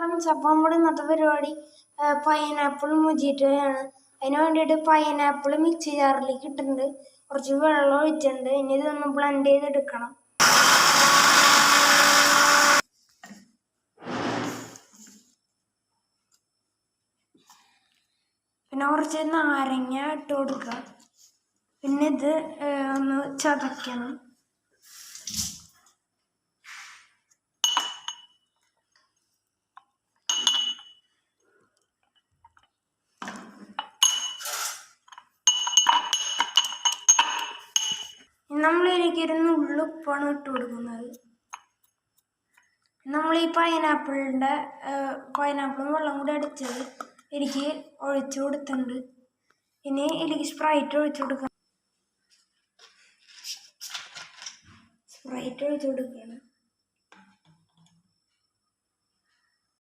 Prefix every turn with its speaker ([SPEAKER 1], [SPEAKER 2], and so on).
[SPEAKER 1] Friends, അപ്പം നമ്മുടെ ഇന്നത്തെ പരിപാടി പൈനാപ്പിൾ മുജിറ്റോയാണ്. അതിന് വേണ്ടിയിട്ട് പൈനാപ്പിൾ മിക്സി ജാറിലേക്ക് ഇട്ടിട്ടുണ്ട്, കുറച്ച് വെള്ളം ഒഴിച്ചിട്ടുണ്ട്. ഇനി ഇതൊന്ന് ബ്ലെൻഡ് ചെയ്തെടുക്കണം. പിന്നെ കുറച്ച് നാരങ്ങ ഇട്ട് കൊടുക്കുക. പിന്നെ ഇത് ഒന്ന് ചതയ്ക്കണം. നമ്മളിതിലേക്ക് ഉള്ളുപ്പാണ് ഇട്ട് കൊടുക്കുന്നത്. നമ്മൾ ഈ പൈനാപ്പിളും വെള്ളം കൂടി അടിച്ചത് എനിക്ക് ഒഴിച്ചു കൊടുത്തിട്ടുണ്ട്. ഇനി ഇതിലേക്ക് സ്പ്രൈറ്റ് ഒഴിച്ചു കൊടുക്കണം.